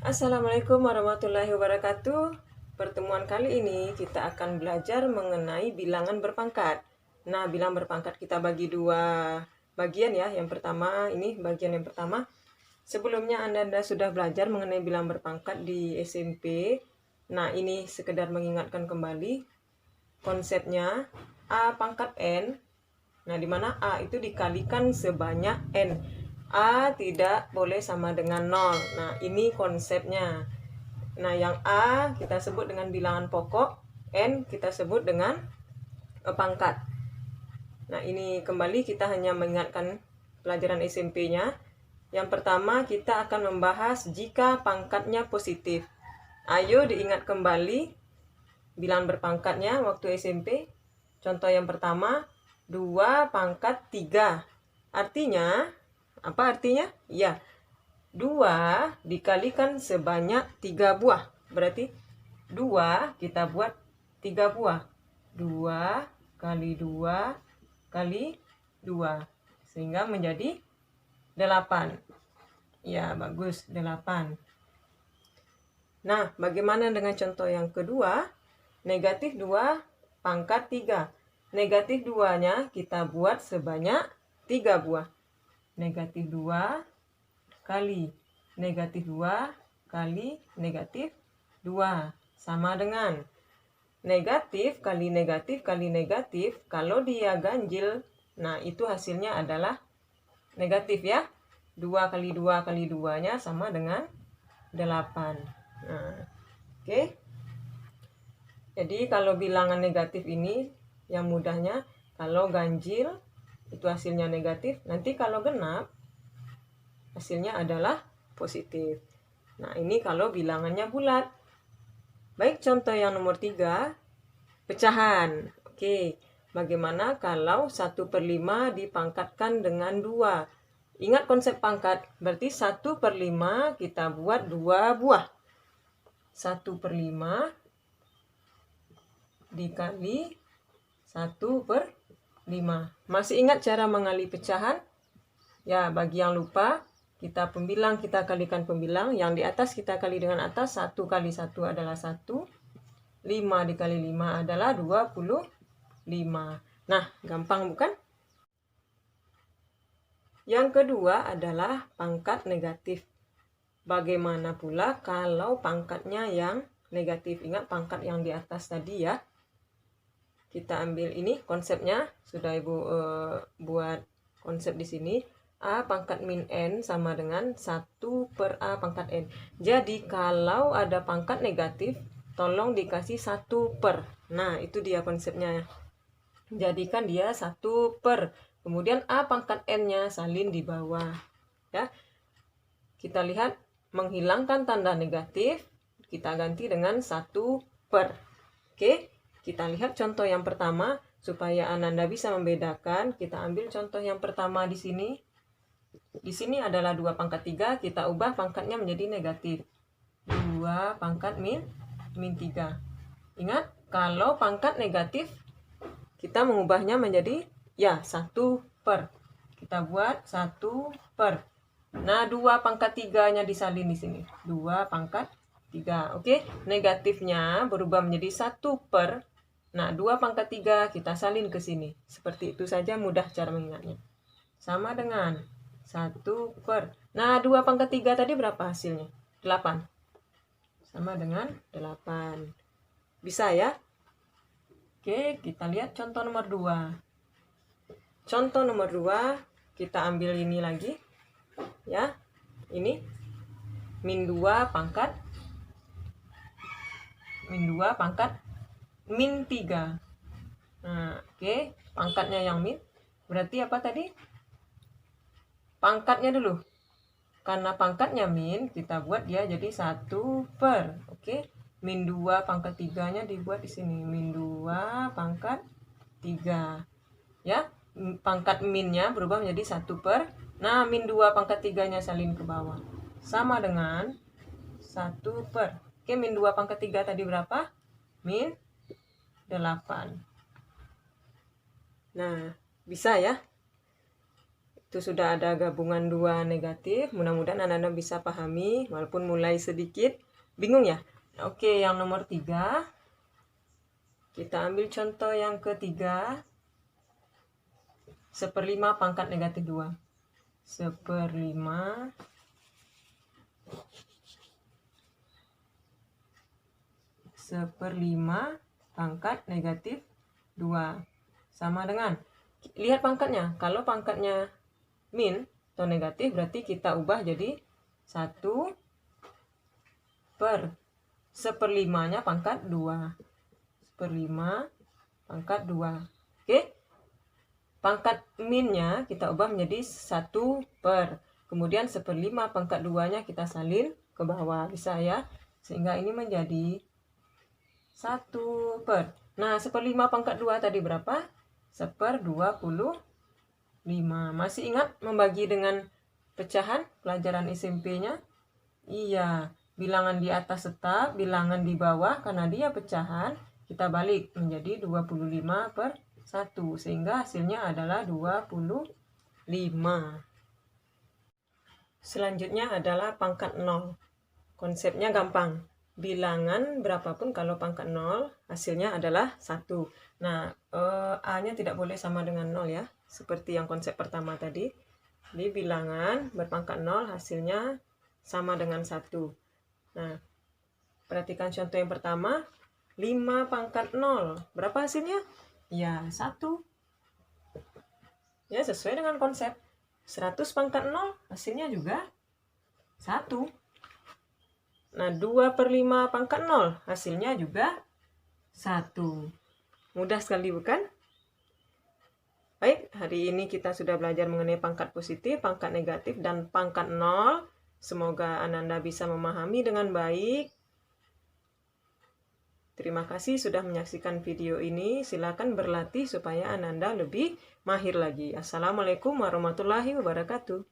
Assalamualaikum warahmatullahi wabarakatuh. Pertemuan kali ini kita akan belajar mengenai bilangan berpangkat. Nah, bilangan berpangkat kita bagi dua bagian ya. Yang pertama, ini bagian yang pertama. Sebelumnya Anda sudah belajar mengenai bilangan berpangkat di SMP. Nah, ini sekedar mengingatkan kembali konsepnya A pangkat N. Nah, di mana A itu dikalikan sebanyak N. A tidak boleh sama dengan 0. Nah, ini konsepnya. Nah, yang A kita sebut dengan bilangan pokok, N kita sebut dengan pangkat. Nah, ini kembali kita hanya mengingatkan pelajaran SMP-nya. Yang pertama, kita akan membahas jika pangkatnya positif. Ayo diingat kembali bilangan berpangkatnya waktu SMP. Contoh yang pertama, 2 pangkat 3. Artinya, apa artinya? Ya, 2 dikalikan sebanyak 3 buah. Berarti 2 kita buat 3 buah. 2 kali 2 kali 2. Sehingga menjadi 8. Ya, bagus, 8. Nah, bagaimana dengan contoh yang kedua? Negatif 2 pangkat 3. Negatif 2-nya kita buat sebanyak 3 buah. Negatif 2 kali negatif 2 kali negatif 2 sama dengan negatif kali negatif kali negatif. Kalau dia ganjil, nah itu hasilnya adalah negatif ya. 2 kali 2 kali 2-nya sama dengan 8. Nah, oke. Jadi kalau bilangan negatif ini yang mudahnya, kalau ganjil itu hasilnya negatif, nanti kalau genap hasilnya adalah positif. Nah, ini kalau bilangannya bulat. Baik, contoh yang nomor 3, pecahan. Oke, bagaimana kalau 1/5 dipangkatkan dengan 2? Ingat konsep pangkat, berarti 1/5 kita buat 2 buah. 1/5 dikali 1/5. Masih ingat cara mengali pecahan? Ya, bagi yang lupa, kita kalikan pembilang. Yang di atas kita kali dengan atas. 1 kali 1 adalah 1. 5 dikali 5 adalah 25. Nah, gampang bukan? Yang kedua adalah pangkat negatif. Bagaimana pula kalau pangkatnya yang negatif? Ingat pangkat yang di atas tadi ya. Kita ambil ini konsepnya. Sudah Ibu buat konsep di sini. A pangkat min N sama dengan 1/A pangkat N. Jadi kalau ada pangkat negatif, tolong dikasih 1/. Nah, itu dia konsepnya. Jadikan dia 1/. Kemudian A pangkat N-nya salin di bawah. Ya. Kita lihat menghilangkan tanda negatif, kita ganti dengan 1/. Oke, kita lihat contoh yang pertama supaya Ananda bisa membedakan. Kita ambil contoh yang pertama di sini. Di sini adalah 2 pangkat 3, kita ubah pangkatnya menjadi negatif. 2 pangkat min 3. Ingat, kalau pangkat negatif, kita mengubahnya menjadi ya 1/. Kita buat 1/. Nah, 2 pangkat 3-nya disalin di sini. 2 pangkat 3. Oke, negatifnya berubah menjadi 1/. Nah, 2 pangkat 3 kita salin ke sini. Seperti itu saja, mudah cara mengingatnya. Sama dengan 1/. Nah, 2 pangkat 3 tadi berapa hasilnya? 8. Sama dengan 8. Bisa ya? Oke, kita lihat contoh nomor 2. Contoh nomor 2, kita ambil ini lagi. Ya, ini min 2 pangkat min 3. Nah, oke, pangkatnya yang min. Berarti apa tadi? Pangkatnya dulu. Karena pangkatnya min, kita buat dia jadi 1/. Oke, min 2 pangkat 3-nya dibuat di sini. Min 2 pangkat 3. Ya, pangkat minnya berubah menjadi 1/. Nah, min 2 pangkat 3-nya salin ke bawah. Sama dengan 1/. Oke, min 2 pangkat 3 tadi berapa? Min 8. Nah, bisa ya? Itu sudah ada gabungan 2 negatif. Mudah-mudahan Anda bisa pahami, walaupun mulai sedikit bingung ya. Oke, yang nomor 3. Kita ambil contoh yang ketiga. 1/5 pangkat negatif 2. 1/5 pangkat negatif 2. Sama dengan, lihat pangkatnya. Kalau pangkatnya min atau negatif, berarti kita ubah jadi 1/1/5-nya pangkat 2. 1/5 pangkat 2. Oke. Pangkat minnya kita ubah menjadi 1 per. Kemudian 1/5 pangkat 2-nya kita salin ke bawah. Bisa ya? Sehingga ini menjadi 1 per. Nah, 1/5 pangkat 2 tadi berapa? 1/25. Masih ingat membagi dengan pecahan pelajaran SMP-nya? Iya. Bilangan di atas tetap, bilangan di bawah karena dia pecahan, kita balik menjadi 25/1, sehingga hasilnya adalah 25. Selanjutnya adalah pangkat 0. Konsepnya gampang. Bilangan berapapun kalau pangkat 0, hasilnya adalah 1. Nah, A-nya tidak boleh sama dengan 0 ya, seperti yang konsep pertama tadi. Di bilangan berpangkat 0, hasilnya sama dengan 1. Nah, perhatikan contoh yang pertama. 5 pangkat 0. Berapa hasilnya? Ya, 1. Ya, sesuai dengan konsep. 100 pangkat 0, hasilnya juga 1. Nah, 2/5 pangkat 0, hasilnya juga 1. Mudah sekali bukan? Baik, hari ini kita sudah belajar mengenai pangkat positif, pangkat negatif, dan pangkat 0. Semoga Ananda bisa memahami dengan baik. Terima kasih sudah menyaksikan video ini. Silakan berlatih supaya Ananda lebih mahir lagi. Assalamualaikum warahmatullahi wabarakatuh.